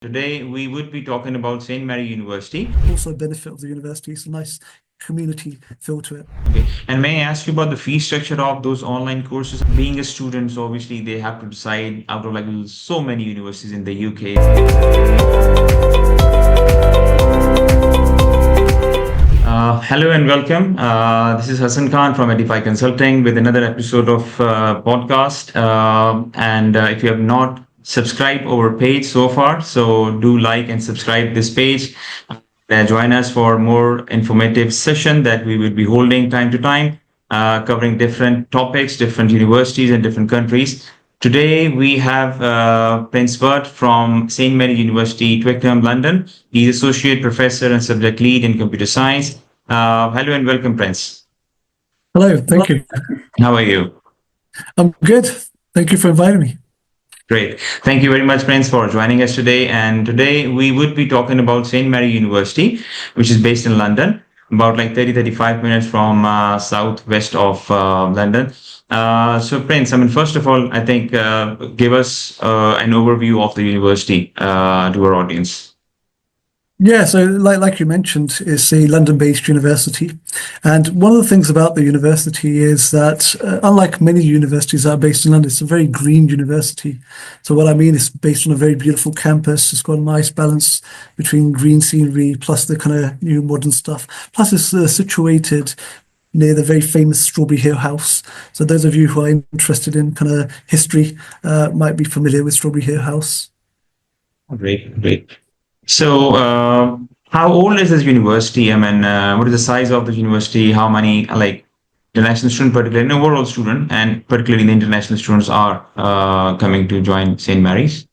Today, we would be talking about St. Mary University. Also benefit of the university. It's a nice community feel to it. Okay. And may I ask you about the fee structure of those online courses? Being a student, so obviously they have to decide out of like so many universities in the UK. Hello and welcome. This is Hassan Khan from Edify Consulting with another episode of podcast. If you have not subscribed our page so far, so do like and subscribe this page. Join us for more informative session that we will be holding time to time, covering different topics, different universities and different countries. Today we have Prins Butt from St. Mary University Twickenham, London. He's Associate Professor and Subject Lead in Computer Science. Hello and welcome, Prince. Hello, thank you. How are you? I'm good. Thank you for inviting me. Great. Thank you very much, Prince, for joining us today. And today we would be talking about St. Mary University, which is based in London, about like 35 minutes from southwest of London. So, Prince, first of all, I think give us an overview of the university to our audience. Yeah, so like you mentioned, it's a London-based university. And one of the things about the university is that, unlike many universities that are based in London, it's a very green university. So what I mean is based on a very beautiful campus. It's got a nice balance between green scenery plus the kind of new modern stuff. Plus it's situated near the very famous Strawberry Hill House. So those of you who are interested in kind of history might be familiar with Strawberry Hill House. Great. So, how old is this university? What is the size of the university? How many, international students, particularly an overall student, and particularly the international students are coming to join St. Mary's?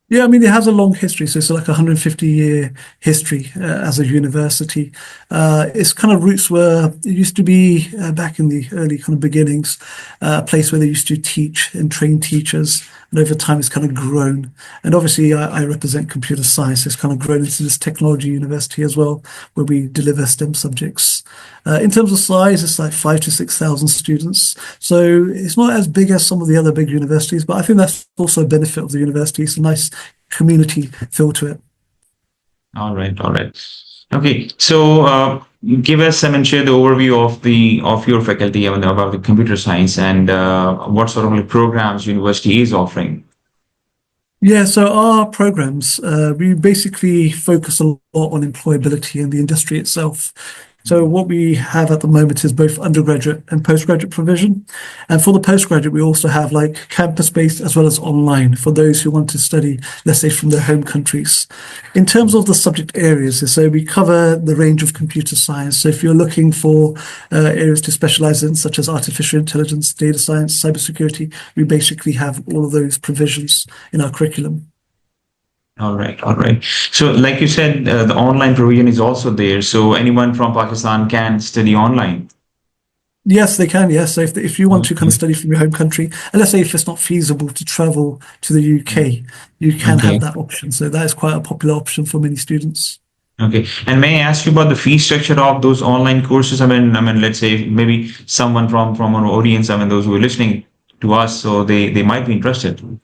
Yeah, it has a long history. So it's like a 150-year history as a university. Its kind of roots were, it used to be back in the early kind of beginnings, a place where they used to teach and train teachers. And over time, it's kind of grown. And obviously, I represent computer science. It's kind of grown into this technology university as well, where we deliver STEM subjects. In terms of size, it's like 5,000 to 6,000 students. So it's not as big as some of the other big universities, but I think that's also a benefit of the university. It's a nice community feel to it. All right. Okay, so give us and share the overview of your faculty about the computer science and what sort of programs university is offering. Yeah, so our programs, we basically focus a lot on employability in the industry itself. So what we have at the moment is both undergraduate and postgraduate provision. And for the postgraduate, we also have like campus-based as well as online for those who want to study, let's say, from their home countries. In terms of the subject areas, so we cover the range of computer science. So if you're looking for areas to specialize in, such as artificial intelligence, data science, cybersecurity, we basically have all of those provisions in our curriculum. All right. So, like you said, the online provision is also there. So, anyone from Pakistan can study online. Yes, they can. Yes. So if you want to kind of study from your home country, and let's say if it's not feasible to travel to the UK, you can have that option. So that is quite a popular option for many students. Okay. And may I ask you about the fee structure of those online courses? Let's say maybe someone from our audience, those who are listening to us, so they might be interested.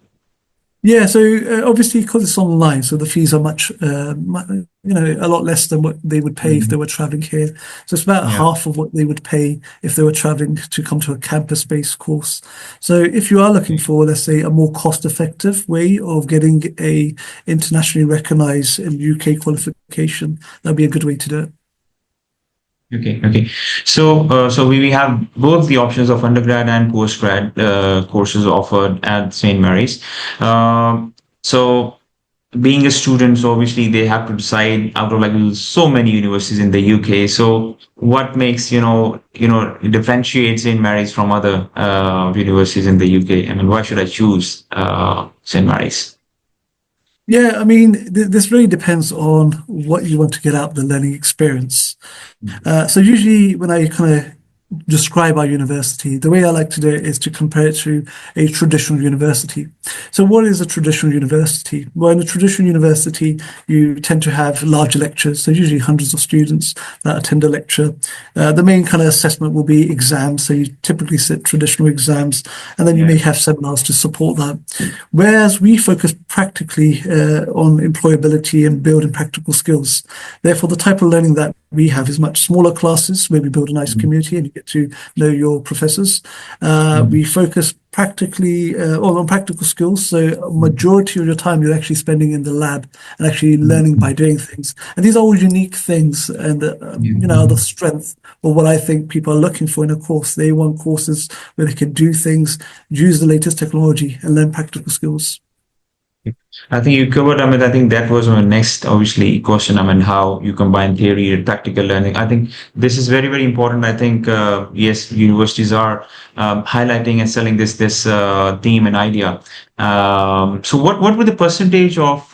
Yeah, so obviously because it's online, so the fees are much, a lot less than what they would pay if they were traveling here. So it's about half of what they would pay if they were traveling to come to a campus-based course. So if you are looking for, let's say, a more cost-effective way of getting a internationally recognized UK qualification, that'd be a good way to do it. Okay. So we have both the options of undergrad and postgrad courses offered at St. Mary's. So being a student, so obviously they have to decide out of so many universities in the UK. So what makes differentiate St. Mary's from other universities in the UK? Why should I choose St. Mary's? Yeah, this really depends on what you want to get out of the learning experience. So usually when I kind of describe our university, the way I like to do it is to compare it to a traditional university. So what is a traditional university? Well, in a traditional university, you tend to have larger lectures. So usually hundreds of students that attend a lecture. The main kind of assessment will be exams. So you typically sit traditional exams, and then you may have seminars to support that. Whereas we focus practically on employability and building practical skills. Therefore, the type of learning that we have is much smaller classes where we build a nice community and you get to know your professors. We focus practically on practical skills. So a majority of your time you're actually spending in the lab and actually learning by doing things. And these are all unique things and, the strength of what I think people are looking for in a course. They want courses where they can do things, use the latest technology and learn practical skills. I think you covered, I think that was my next, obviously, question, how you combine theory and practical learning. I think this is very, very important. I think, yes, universities are highlighting and selling this theme and idea. So what were the percentage of,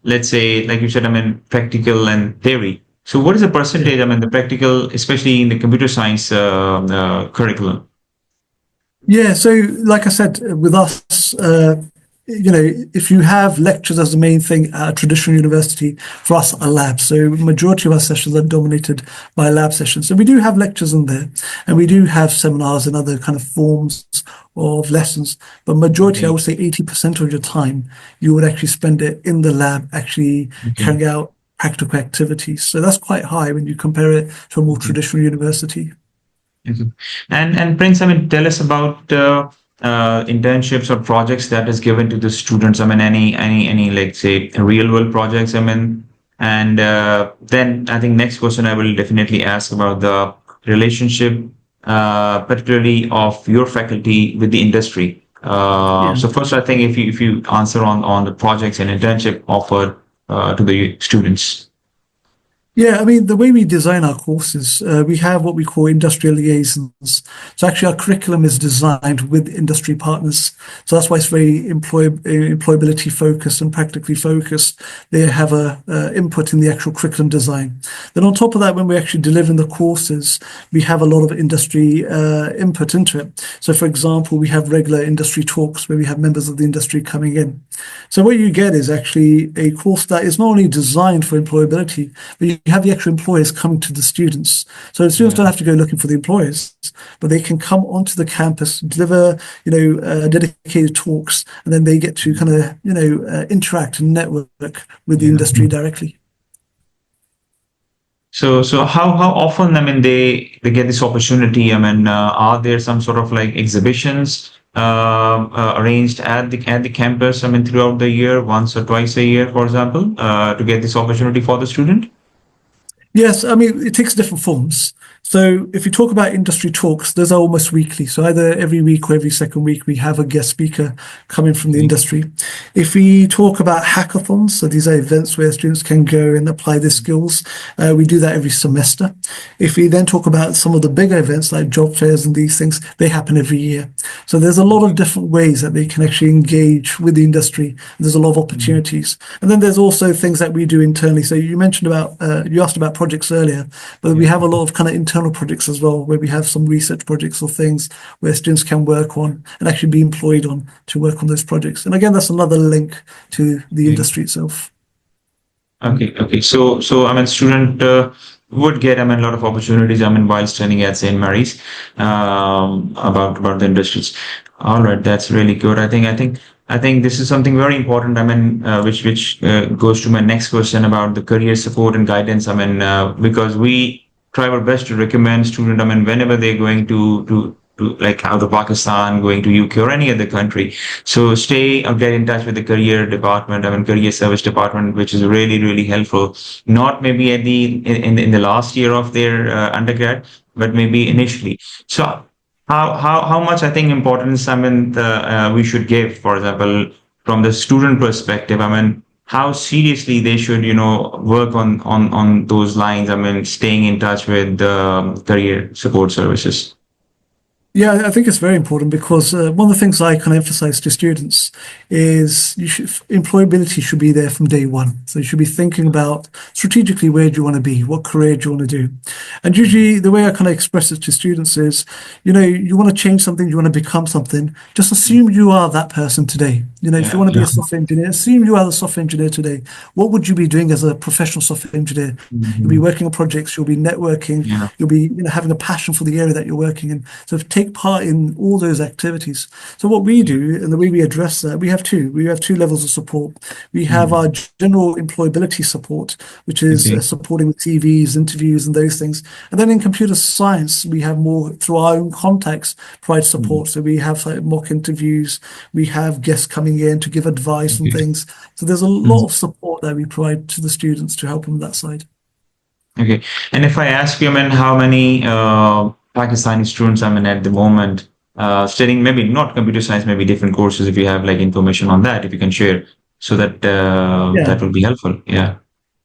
let's say, like you said, practical and theory? So what is the percentage, the practical, especially in the computer science curriculum? Yeah, so like I said, with us, if you have lectures as the main thing at a traditional university, for us, a lab. So majority of our sessions are dominated by lab sessions. So we do have lectures in there, and we do have seminars and other kind of forms of lessons. But majority, I would say 80% of your time, you would actually spend it in the lab, actually carrying out practical activities. So that's quite high when you compare it to a more traditional university. And Prince, tell us about internships or projects that is given to the students. Any like say real world projects. And then I think next question I will definitely ask about the relationship, particularly of your faculty with the industry. So first, I think if you answer on the projects and internship offered to the students. Yeah, the way we design our courses, we have what we call industrial liaisons. So actually our curriculum is designed with industry partners. So that's why it's very employability focused and practically focused. They have a input in the actual curriculum design. Then on top of that, when we're actually delivering the courses, we have a lot of industry input into it. So for example, we have regular industry talks where we have members of the industry coming in. So what you get is actually a course that is not only designed for employability, but you have the actual employers coming to the students. So the students don't have to go looking for the employers, but they can come onto the campus, deliver, dedicated talks, and then they get to kind of, interact and network with the industry directly. So how often, they get this opportunity? Are there some sort of like exhibitions arranged at the campus, throughout the year, once or twice a year, for example, to get this opportunity for the student? Yes, it takes different forms. So if you talk about industry talks, those are almost weekly. So either every week or every second week, we have a guest speaker coming from the industry. If we talk about hackathons, so these are events where students can go and apply their skills, we do that every semester. If we then talk about some of the bigger events like job fairs and these things, they happen every year. So there's a lot of different ways that they can actually engage with the industry. There's a lot of opportunities. And then there's also things that we do internally. So you mentioned you asked about projects earlier, but we have a lot of kind of internal projects as well, where we have some research projects or things where students can work on and actually be employed on to work on those projects. And again, that's another link to the industry itself. Okay. So student would get a lot of opportunities while studying at St. Mary's about the industries. All right, that's really good. I think this is something very important. Which goes to my next question about the career support and guidance. Because we try our best to recommend students. Whenever they're going to like out of Pakistan, going to UK or any other country. So stay or get in touch with the career department, career service department, which is really, really helpful. Not maybe at in the last year of their undergrad, but maybe initially. So how much I think importance we should give, for example, from the student perspective. How seriously they should work on those lines. Staying in touch with career support services. Yeah, I think it's very important because one of the things I kind of emphasize to students is employability should be there from day one. So you should be thinking about strategically where do you want to be, what career do you want to do, and usually the way I kind of express it to students is, you want to change something, you want to become something. Just assume you are that person today. If you Yeah, want to be yeah. a software engineer, assume you are the software engineer today. What would you be doing as a professional software engineer? You'll be Mhm. working on projects, you'll be networking, Yeah. you'll be having a passion for the area that you're working in. So take part in all those activities. So what we Yeah. do and the way we address that, we have two. We have two levels of support. We have our Mhm. general employability support, which is Okay. supporting with CVs, interviews, and those things. And then in computer science, we have more through our own contacts provide Mhm. support. So we have like mock interviews, we have guests coming in to give advice and Okay. things. So there's a lot Mhm. of support that we provide to the students to help them with that side. Okay. And if I ask you, I mean, how many Pakistani students, I mean, at the moment, studying maybe not computer science, maybe different courses, if you have like information on that, if you can share, so that Yeah. that will be helpful. Yeah.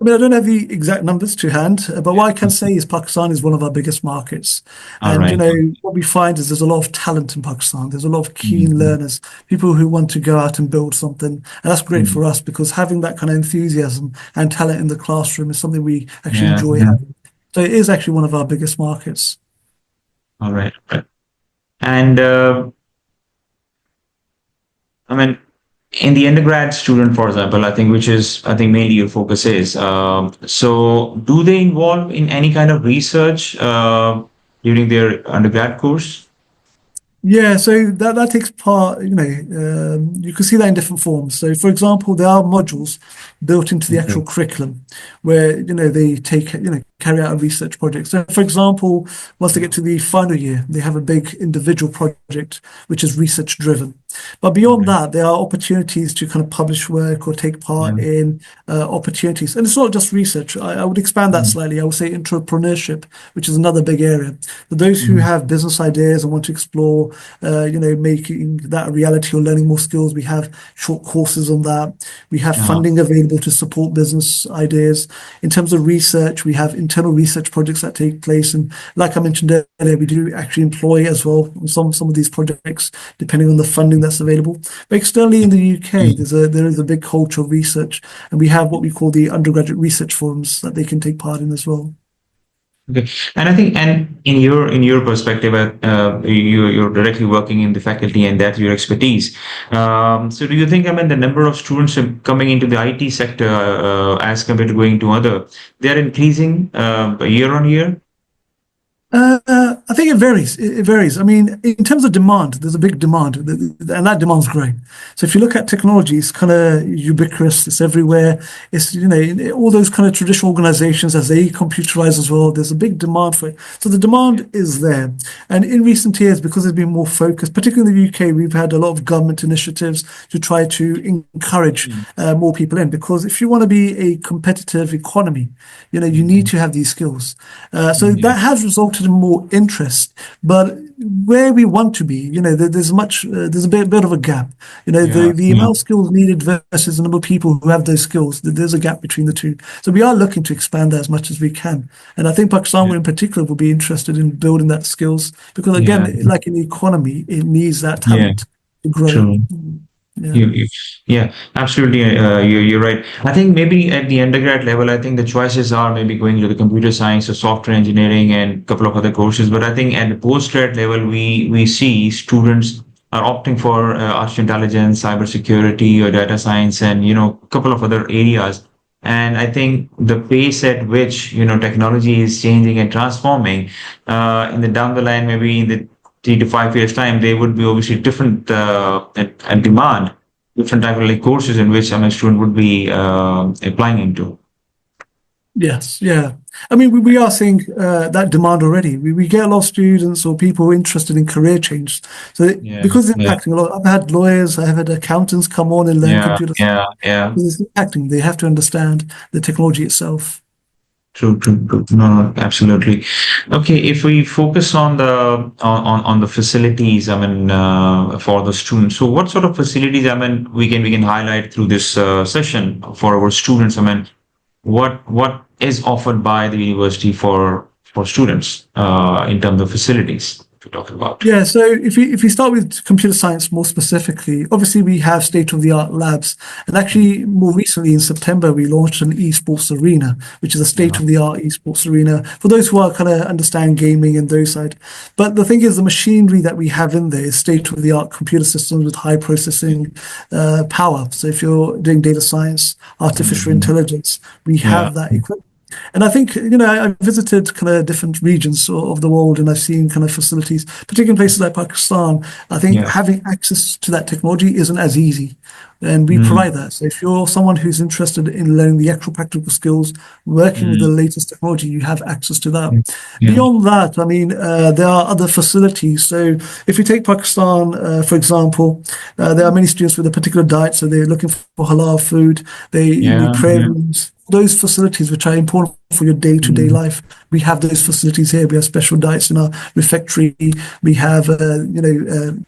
I mean, I don't have the exact numbers to hand, but what I can say is Pakistan is one of our biggest markets. All And, right. what we find is there's a lot of talent in Pakistan. There's a lot of keen Mhm. learners, people who want to go out and build something. And that's great Mhm. for us because having that kind of enthusiasm and talent in the classroom is something we actually Yeah. enjoy having. So it is actually one of our biggest markets. All right. Right. And I mean, in the undergrad student, for example, I think which is I think mainly your focus is. So, do they involve in any kind of research during their undergrad course? Yeah, so that takes part, you can see that in different forms. So, for example, there are modules built into the actual Okay. curriculum where, they take, carry out a research project. So, for example, once they get to the final year, they have a big individual project which is research driven. But beyond Okay. that, there are opportunities to kind of publish work or take part Yeah. in opportunities. And it's not just research. I would expand that Mhm. slightly. I would say entrepreneurship, which is another big area. For those who Mhm. have business ideas and want to explore, making that a reality or learning more skills, we have short courses on that. We have Yeah. funding available to support business ideas. In terms of research, we have internal research projects that take place. And like I mentioned earlier, we do actually employ as well on some of these projects, depending on the funding that's available. But externally in the UK, Mhm. there is a big culture of research, and we have what we call the undergraduate research forums that they can take part in as well. Okay, and I think, and in your perspective, you're directly working in the faculty, and that's your expertise. So, do you think, I mean, the number of students coming into the IT sector as compared to going to other, they're increasing year on year? I think it varies. It varies. I mean, in terms of demand, there's a big demand, and that demand's growing. So if you look at technology, it's kind of ubiquitous. It's everywhere. It's all those kind of traditional organizations as they computerize as well. There's a big demand for it. So the demand is there. And in recent years, because there's been more focus, particularly in the UK, we've had a lot of government initiatives to try to encourage Mm. more people in. Because if you want to be a competitive economy, you need Mhm. to have these skills. So Yeah, that has resulted in more interest, but where we want to be, there's a bit of a gap. yeah, The yeah, amount of skills needed versus the number of people who have those skills. There's a gap between the two. So we are looking to expand that as much as we can, and I think Pakistan, yeah, in particular, will be interested in building that skills because, yeah, again, like in the economy, it needs that yeah, talent to grow. true. Yeah. You, yeah, absolutely. You're right. I think maybe at the undergrad level, I think the choices are maybe going to the computer science or software engineering and a couple of other courses. But I think at the postgrad level, we see students are opting for artificial intelligence, cybersecurity, or data science, and a couple of other areas. And I think the pace at which technology is changing and transforming in the down the line, maybe in the 3 to 5 years time, there would be obviously different and demand different type of like courses in which a student would be applying into. Yes, yeah. I mean, we are seeing that demand already. We get a lot of students or people interested in career change. So Yeah, because it's yeah, impacting a lot, I've had lawyers, I've had accountants come on and learn yeah, computer science. yeah, yeah. Because it's impacting. They have to understand the technology itself. True, true, true. No, no, absolutely. Okay, if we focus on on the facilities, I mean, for the students. So, what sort of facilities? I mean, we can highlight through this session for our students. I mean, what is offered by the university for students in terms of facilities? you're talking about? Yeah, so if we start with computer science more specifically, obviously we have state-of-the-art labs, and actually more recently in September we launched an esports arena, which is a Uh-huh. state-of-the-art esports arena for those who are kind of understand gaming and those side. But the thing is, the machinery that we have in there is state-of-the-art computer systems with high processing power. So if you're doing data science, artificial Mhm. intelligence, we Yeah. have that equipment. And I think, I visited kind of different regions of the world and I've seen kind of facilities, particularly in places like Pakistan. I think Yeah. having access to that technology isn't as easy. And we Mm. provide that. So if you're someone who's interested in learning the actual practical skills, working with the Mm. latest technology, you have access to that. Yeah. Beyond that, I mean, there are other facilities. So if you take Pakistan, for example, there are many students with a particular diet. So they're looking for halal food. They need Yeah. prayer Yeah. rooms. Those facilities which are important for your day-to-day Mm. life. We have those facilities here. We have special diets in our refectory. We have,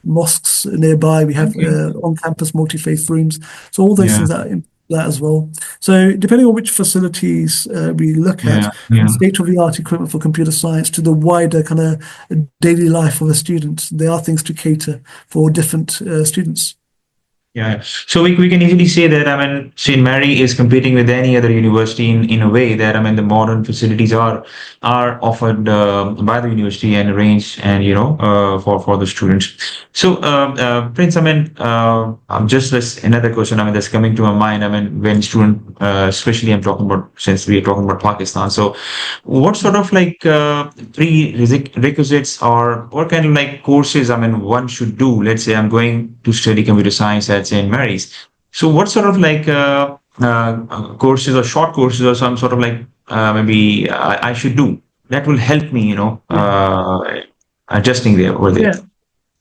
mosques nearby. We have Okay. on-campus multi-faith rooms. So all those Yeah. things that that as well. So depending on which facilities we look at, Yeah. from Yeah. state-of-the-art equipment for computer science to the wider kind of daily life of a student, there are things to cater for different students. Yeah. So we can easily say that, I mean, St. Mary is competing with any other university in a way that, I mean, the modern facilities are offered by the university and arranged and, for the students. So, Prince, I mean, just this another question, I mean, that's coming to my mind. I mean, when student, especially I'm talking about, since we are talking about Pakistan. So what sort of like prerequisites or what kind of like courses, I mean, one should do? Let's say I'm going to study computer science at St. Mary's. So what sort of like courses or short courses or some sort of like maybe I should do that will help me, Yeah. adjusting there over there. Yeah.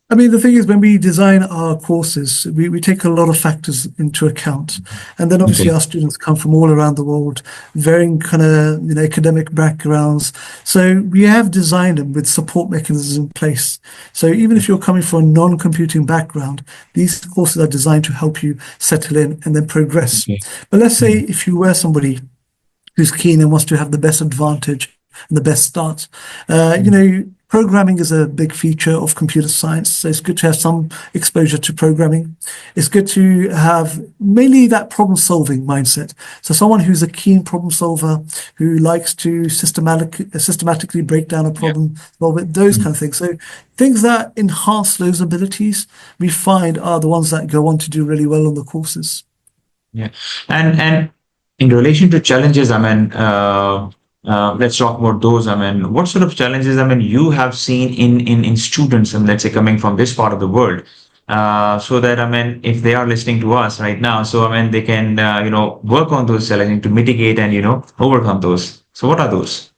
I mean, the thing is, when we design our courses, we take a lot of factors into account. And then obviously Okay. our students come from all around the world, varying kind of, academic backgrounds. So we have designed them with support mechanisms in place. So even if you're coming from a non-computing background, these courses are designed to help you settle in and then progress. Okay. But let's say if you were somebody who's keen and wants to have the best advantage and the best start. Programming is a big feature of computer science, so it's good to have some exposure to programming. It's good to have mainly that problem-solving mindset. So someone who's a keen problem solver, who likes to systematically break down a problem, solve it, those kind of things. So things that enhance those abilities, we find are the ones that go on to do really well on the courses. Yeah. And in relation to challenges, I mean, let's talk about those. I mean, what sort of challenges, I mean, you have seen in students, and let's say coming from this part of the world, so that, I mean, if they are listening to us right now, so, I mean, they can, work on those challenges to mitigate and, overcome those. So what are those?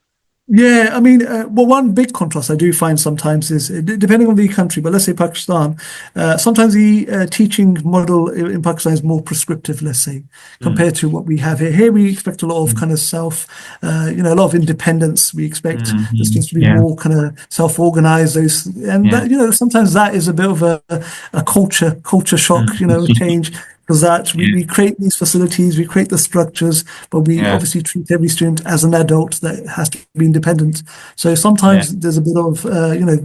Yeah, I mean, well, one big contrast I do find sometimes is depending on the country, but let's say Pakistan, sometimes the teaching model in Pakistan is more prescriptive, let's say, Mm. compared to what we have here. Here we expect a lot of Mm. kind of a lot of independence. We expect the Mhm. students to be Yeah. more kind of self-organized. And Yeah. that, sometimes that is a bit of a culture shock, Mm. change. Because that Yeah. we create these facilities, we create the structures, but we Yeah. obviously treat every student as an adult that has to be independent. So Yeah. sometimes there's a bit of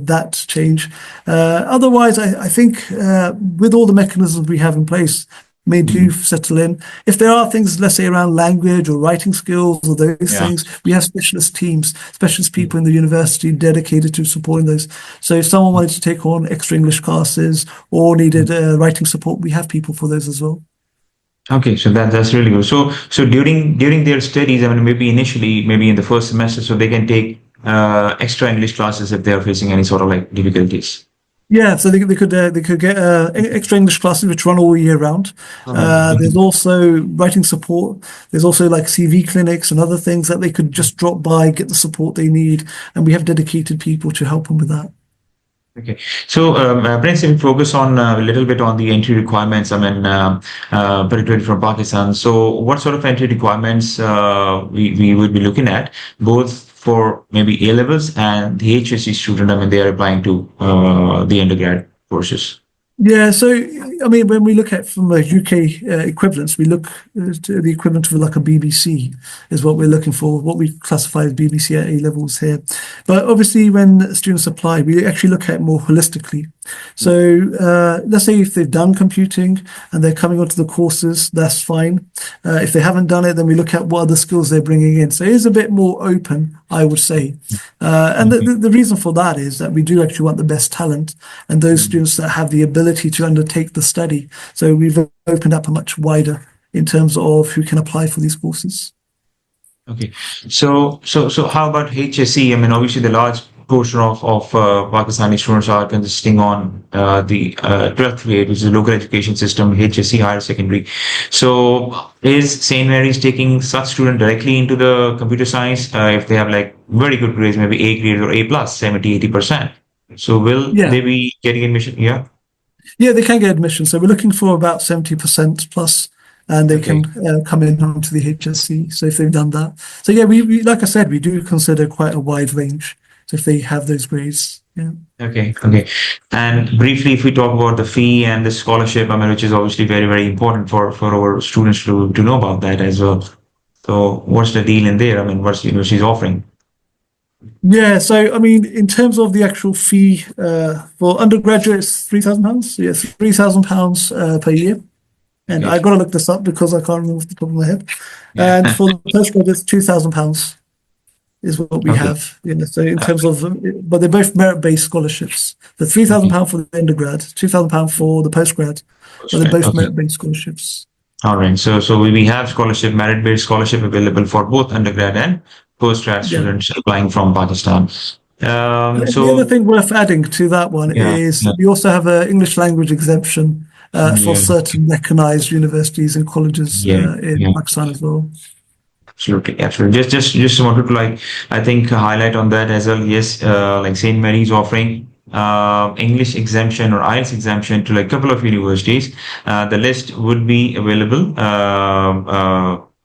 that change. Otherwise, I think with all the mechanisms we have in place, may do Mm. settle in. If there are things, let's say around language or writing skills or those Yeah. things, we have specialist teams, specialist people in the university dedicated to supporting those. So if someone wanted to take on extra English classes or needed writing support, we have people for those as well. Okay, so that's really good. So during their studies, I mean, maybe initially, maybe in the first semester, so they can take extra English classes if they are facing any sort of like difficulties. Yeah, so they could get extra English classes which run all year round. There's Okay. also writing support. There's also like CV clinics and other things that they could just drop by, get the support they need, and we have dedicated people to help them with that. Okay. So, Prince, if we focus on a little bit on the entry requirements, I mean, particularly from Pakistan. So, what sort of entry requirements we would be looking at, both for maybe A levels and the HSC student? I mean, they are applying to the undergrad courses. Yeah, so I mean, when we look at from a UK equivalence, we look to the equivalent of like a BBC is what we're looking for, what we classify as BBC at A levels here. But obviously, when students apply, we actually look at it more holistically. So let's say if they've done computing and they're coming onto the courses, that's fine. If they haven't done it, then we look at what other skills they're bringing in. So it is a bit more open, I would say. And the reason for that is that we do actually want the best talent and those students that have the ability to undertake the study. So we've opened up a much wider in terms of who can apply for these courses. Okay. So how about HSE? I mean, obviously the large portion of Pakistani students are consisting on the 12th grade, which is the local education system, HSE higher secondary. So is St. Mary's taking such student directly into the computer science if they have like very good grades, maybe A grades or A plus, 70, 80%? So will Yeah, they be getting admission? Yeah. yeah, they can get admission. So we're looking for about 70% plus, and they can Okay. come in onto the HSC. So if they've done that. So yeah, we like I said, we do consider quite a wide range. So if they have those grades, yeah. Okay, okay. And briefly, if we talk about the fee and the scholarship, I mean, which is obviously very, very important for our students to know about that as well. So what's the deal in there? I mean, what's the university's offering? Yeah, so I mean, in terms of the actual fee for undergraduates, £3,000. So, yes, £3,000 per year. And Okay. I got to look this up because I can't remember off the top of my head. Yeah. And for the postgraduates, £2,000 is what we Okay. have. So in terms of, but they're both merit-based scholarships. The £3,000 Okay. for the undergrad, £2,000 for the postgrad, but they're both Okay. merit-based scholarships. All right. So we have scholarship, merit-based scholarship available for both undergrad and postgrad Yeah. students applying from Pakistan. The other So thing worth adding to that one yeah, is yeah, we also have an English language exemption for yeah, certain recognized universities and colleges yeah, in yeah. Pakistan as well. Absolutely, absolutely. Just wanted to like, I think highlight on that as well. Yes, like St. Mary's offering English exemption or IELTS exemption to like a couple of universities. The list would be available.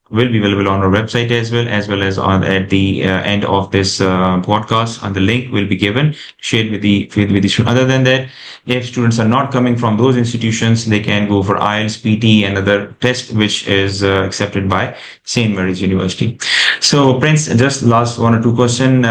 Will be available on our website as well as on at the end of this podcast. And the link will be given, shared with the student. Other than that, if students are not coming from those institutions, they can go for IELTS, PT, and other test which is accepted by St. Mary's University. So, Prince, just last one or two question.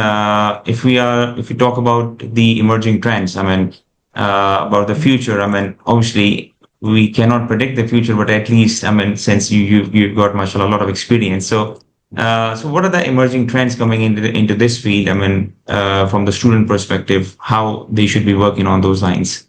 If we talk about the emerging trends, I mean, about the future, I mean, obviously we cannot predict the future, but at least, I mean, since you've got mashallah a lot of experience, so what are the emerging trends coming into this field? I mean, from the student perspective, how they should be working on those lines.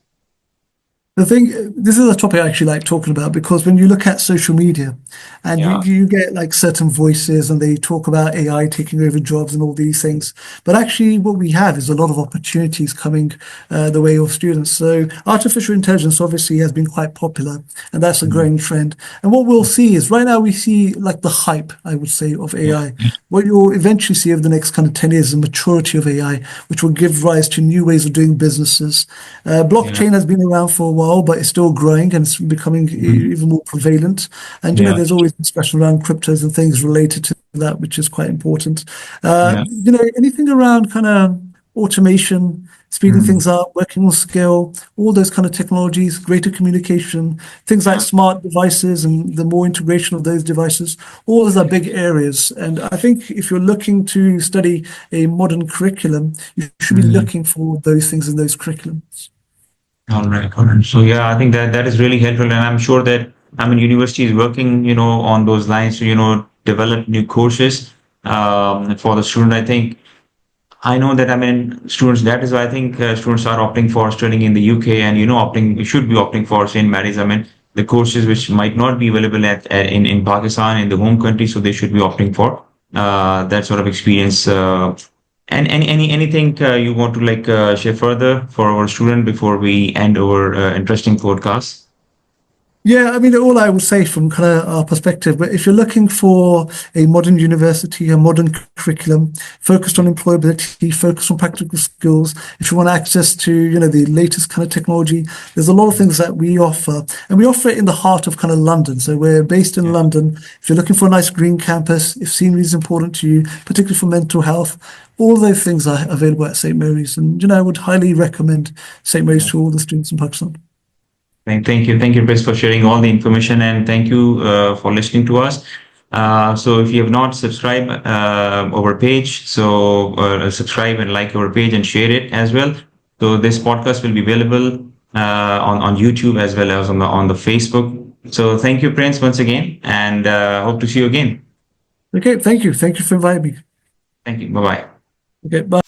The thing, this is a topic I actually like talking about because when you look at social media and Yeah, you get like certain voices and they talk about AI taking over jobs and all these things, but actually what we have is a lot of opportunities coming the way of students. So artificial intelligence obviously has been quite popular and that's a mm, growing trend. And what we'll see is right now we see like the hype, I would say, of yeah, AI. What you'll eventually see over the next kind of 10 years is the maturity of AI, which will give rise to new ways of doing businesses. yeah, Blockchain has been around for a while, but it's still growing and it's becoming mm, even more prevalent. And yeah, there's always discussion around cryptos and things related to that, which is quite important. yeah, Anything around kind of automation, speeding mm, things up, working on scale, all those kind of technologies, greater communication, things like yeah, smart devices and the more integration of those devices, all those are big areas. And I think if you're looking to study a modern curriculum, you should be mm. looking for those things in those curriculums. All right, all right. So yeah, I think that is really helpful, and I'm sure that I mean university is working, on those lines to develop new courses for the student. I know that I mean students. That is why I think students are opting for studying in the UK, and opting should be opting for St. Mary's. I mean the courses which might not be available in Pakistan in the home country, so they should be opting for that sort of experience. And anything you want to like share further for our student before we end our interesting podcast? Yeah, I mean, all I would say from kind of our perspective, but if you're looking for a modern university, a modern curriculum focused on employability, focused on practical skills, if you want access to, the latest kind of technology, there's a lot of things that we offer, and we offer it in the heart of kind of London. So we're based in Yeah, London. If you're looking for a nice green campus, if scenery is important to you, particularly for mental health, all those things are available at St. Mary's. And, I would highly recommend St. Mary's yeah. to all the students in Pakistan. Thank you, Chris, for sharing all the information, and thank you for listening to us. So if you have not subscribed our page, so subscribe and like our page and share it as well. So this podcast will be available on YouTube as well as on the Facebook. So thank you, Prince, once again, and hope to see you again. Okay, thank you. Thank you for inviting me. Thank you. Bye bye. Okay, bye.